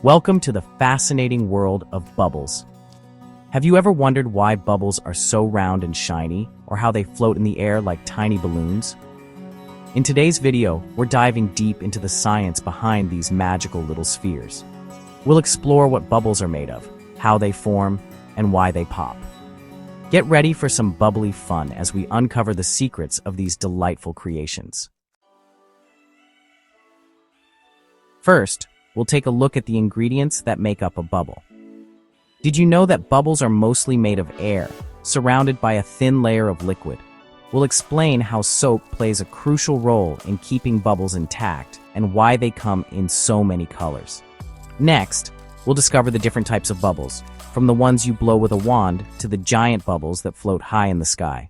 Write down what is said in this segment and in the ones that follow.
Welcome to the fascinating world of bubbles. Have you ever wondered why bubbles are so round and shiny, or how they float in the air like tiny balloons? In today's video, we're diving deep into the science behind these magical little spheres. We'll explore what bubbles are made of, how they form, and why they pop. Get ready for some bubbly fun as we uncover the secrets of these delightful creations. First, we'll take a look at the ingredients that make up a bubble. Did you know that bubbles are mostly made of air, surrounded by a thin layer of liquid? We'll explain how soap plays a crucial role in keeping bubbles intact and why they come in so many colors. Next, we'll discover the different types of bubbles, from the ones you blow with a wand to the giant bubbles that float high in the sky.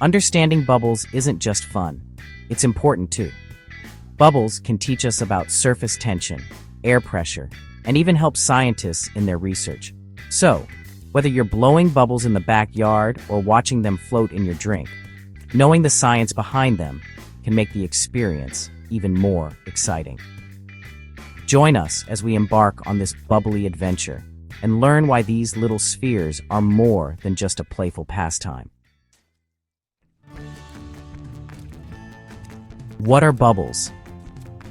Understanding bubbles isn't just fun, it's important too. Bubbles can teach us about surface tension, air pressure, and even help scientists in their research. So, whether you're blowing bubbles in the backyard or watching them float in your drink, knowing the science behind them can make the experience even more exciting. Join us as we embark on this bubbly adventure and learn why these little spheres are more than just a playful pastime. What are bubbles?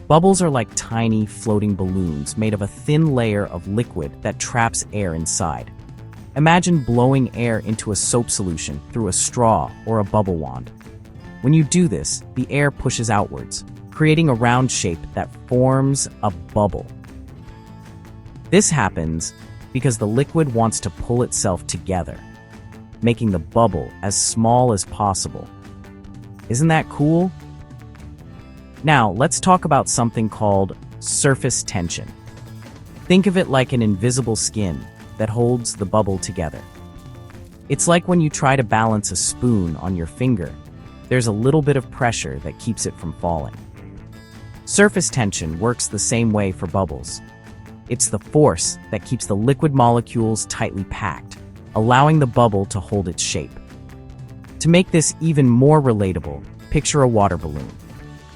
Bubbles are like tiny floating balloons made of a thin layer of liquid that traps air inside. Imagine blowing air into a soap solution through a straw or a bubble wand. When you do this, the air pushes outwards, creating a round shape that forms a bubble. This happens because the liquid wants to pull itself together, making the bubble as small as possible. Isn't that cool? Now, let's talk about something called surface tension. Think of it like an invisible skin that holds the bubble together. It's like when you try to balance a spoon on your finger. There's a little bit of pressure that keeps it from falling. Surface tension works the same way for bubbles. It's the force that keeps the liquid molecules tightly packed, allowing the bubble to hold its shape. To make this even more relatable, picture a water balloon.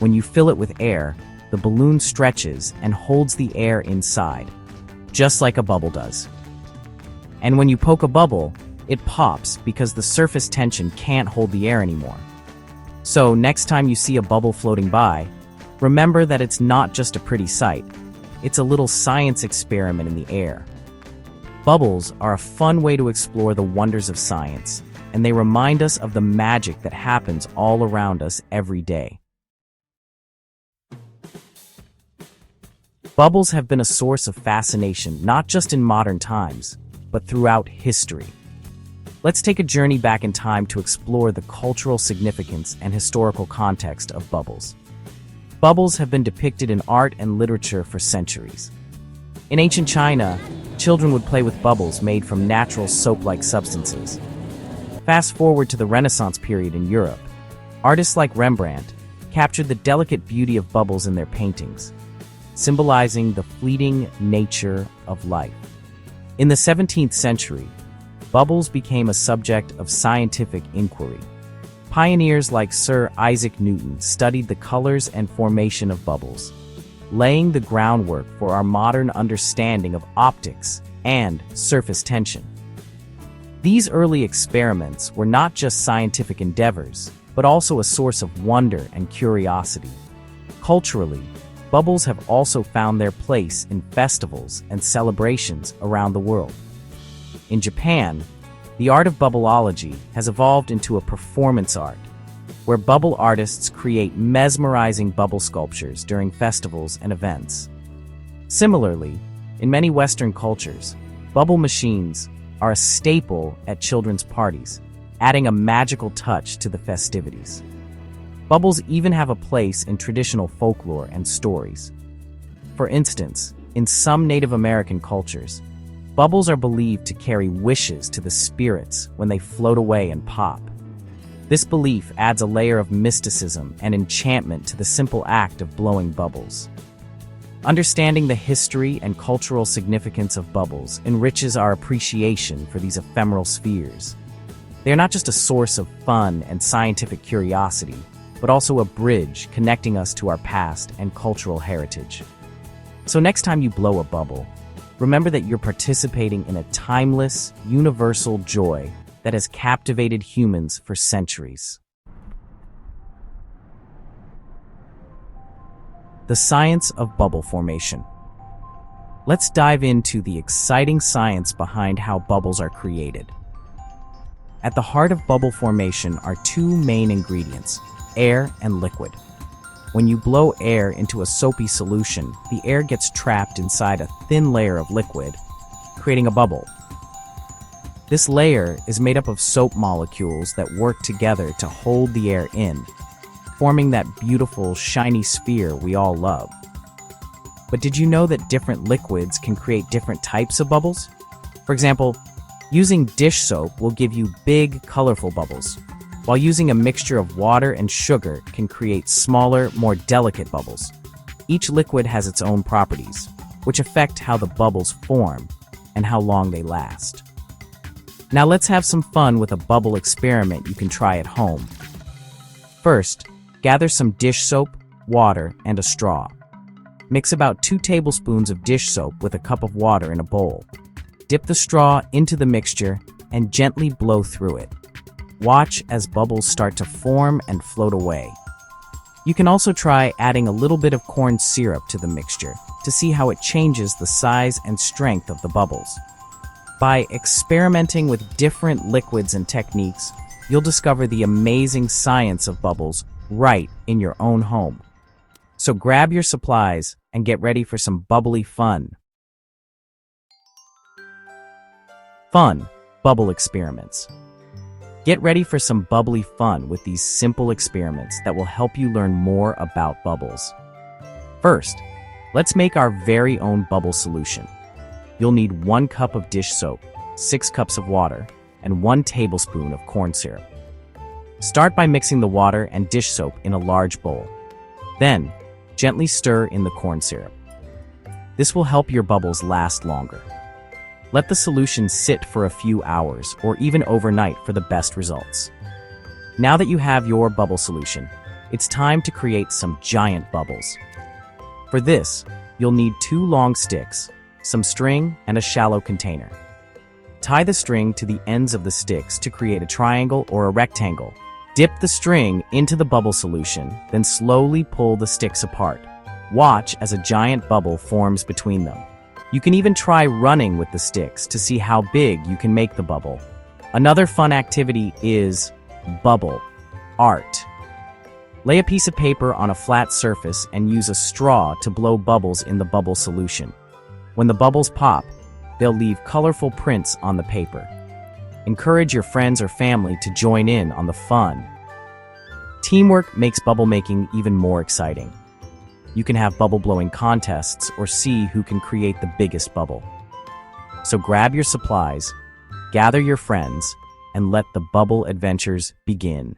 When you fill it with air, the balloon stretches and holds the air inside, just like a bubble does. And when you poke a bubble, it pops because the surface tension can't hold the air anymore. So next time you see a bubble floating by, remember that it's not just a pretty sight, it's a little science experiment in the air. Bubbles are a fun way to explore the wonders of science, and they remind us of the magic that happens all around us every day. Bubbles have been a source of fascination not just in modern times, but throughout history. Let's take a journey back in time to explore the cultural significance and historical context of bubbles. Bubbles have been depicted in art and literature for centuries. In ancient China, children would play with bubbles made from natural soap-like substances. Fast forward to the Renaissance period in Europe. Artists like Rembrandt captured the delicate beauty of bubbles in their paintings, symbolizing the fleeting nature of life. In the 17th century, bubbles became a subject of scientific inquiry. Pioneers like Sir Isaac Newton studied the colors and formation of bubbles, laying the groundwork for our modern understanding of optics and surface tension. These early experiments were not just scientific endeavors, but also a source of wonder and curiosity. Culturally, bubbles have also found their place in festivals and celebrations around the world. In Japan, the art of bubbleology has evolved into a performance art, where bubble artists create mesmerizing bubble sculptures during festivals and events. Similarly, in many Western cultures, bubble machines are a staple at children's parties, adding a magical touch to the festivities. Bubbles even have a place in traditional folklore and stories. For instance, in some Native American cultures, bubbles are believed to carry wishes to the spirits when they float away and pop. This belief adds a layer of mysticism and enchantment to the simple act of blowing bubbles. Understanding the history and cultural significance of bubbles enriches our appreciation for these ephemeral spheres. They are not just a source of fun and scientific curiosity, but also a bridge connecting us to our past and cultural heritage. So next time you blow a bubble, remember that you're participating in a timeless, universal joy that has captivated humans for centuries. The science of bubble formation. Let's dive into the exciting science behind how bubbles are created. At the heart of bubble formation are two main ingredients, air and liquid. When you blow air into a soapy solution, the air gets trapped inside a thin layer of liquid, creating a bubble. This layer is made up of soap molecules that work together to hold the air in, forming that beautiful, shiny sphere we all love. But did you know that different liquids can create different types of bubbles? For example, using dish soap will give you big, colorful bubbles, while using a mixture of water and sugar can create smaller, more delicate bubbles. Each liquid has its own properties, which affect how the bubbles form and how long they last. Now let's have some fun with a bubble experiment you can try at home. First, gather some dish soap, water, and a straw. Mix about 2 tablespoons of dish soap with a cup of water in a bowl. Dip the straw into the mixture and gently blow through it. Watch as bubbles start to form and float away. You can also try adding a little bit of corn syrup to the mixture to see how it changes the size and strength of the bubbles. By experimenting with different liquids and techniques, you'll discover the amazing science of bubbles right in your own home. So grab your supplies and get ready for some bubbly fun. Fun bubble experiments. Get ready for some bubbly fun with these simple experiments that will help you learn more about bubbles. First, let's make our very own bubble solution. You'll need 1 cup of dish soap, 6 cups of water, and 1 tablespoon of corn syrup. Start by mixing the water and dish soap in a large bowl. Then, gently stir in the corn syrup. This will help your bubbles last longer. Let the solution sit for a few hours or even overnight for the best results. Now that you have your bubble solution, it's time to create some giant bubbles. For this, you'll need 2 long sticks, some string, and a shallow container. Tie the string to the ends of the sticks to create a triangle or a rectangle. Dip the string into the bubble solution, then slowly pull the sticks apart. Watch as a giant bubble forms between them. You can even try running with the sticks to see how big you can make the bubble. Another fun activity is bubble art. Lay a piece of paper on a flat surface and use a straw to blow bubbles in the bubble solution. When the bubbles pop, they'll leave colorful prints on the paper. Encourage your friends or family to join in on the fun. Teamwork makes bubble making even more exciting. You can have bubble blowing contests or see who can create the biggest bubble. So grab your supplies, gather your friends, and let the bubble adventures begin.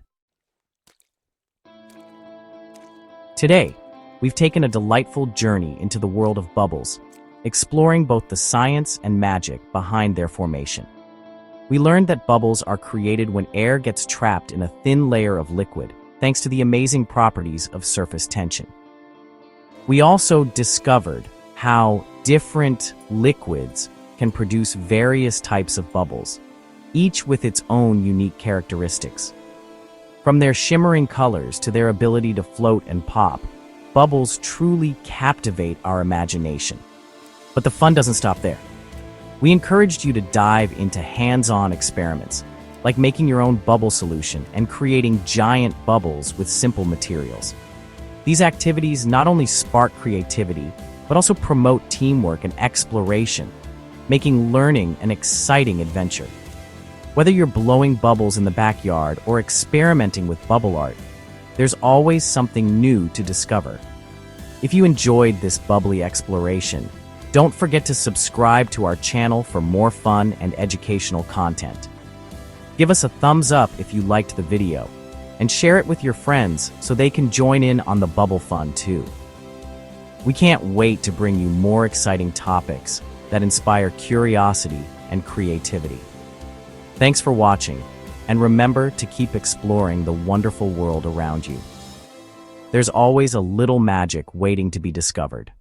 Today, we've taken a delightful journey into the world of bubbles, exploring both the science and magic behind their formation. We learned that bubbles are created when air gets trapped in a thin layer of liquid, thanks to the amazing properties of surface tension. We also discovered how different liquids can produce various types of bubbles, each with its own unique characteristics. From their shimmering colors to their ability to float and pop, bubbles truly captivate our imagination. But the fun doesn't stop there. We encouraged you to dive into hands-on experiments, like making your own bubble solution and creating giant bubbles with simple materials. These activities not only spark creativity, but also promote teamwork and exploration, making learning an exciting adventure. Whether you're blowing bubbles in the backyard or experimenting with bubble art, there's always something new to discover. If you enjoyed this bubbly exploration, don't forget to subscribe to our channel for more fun and educational content. Give us a thumbs up if you liked the video, and share it with your friends so they can join in on the bubble fun too. We can't wait to bring you more exciting topics that inspire curiosity and creativity. Thanks for watching, And remember to keep exploring the wonderful world around you. There's always a little magic waiting to be discovered.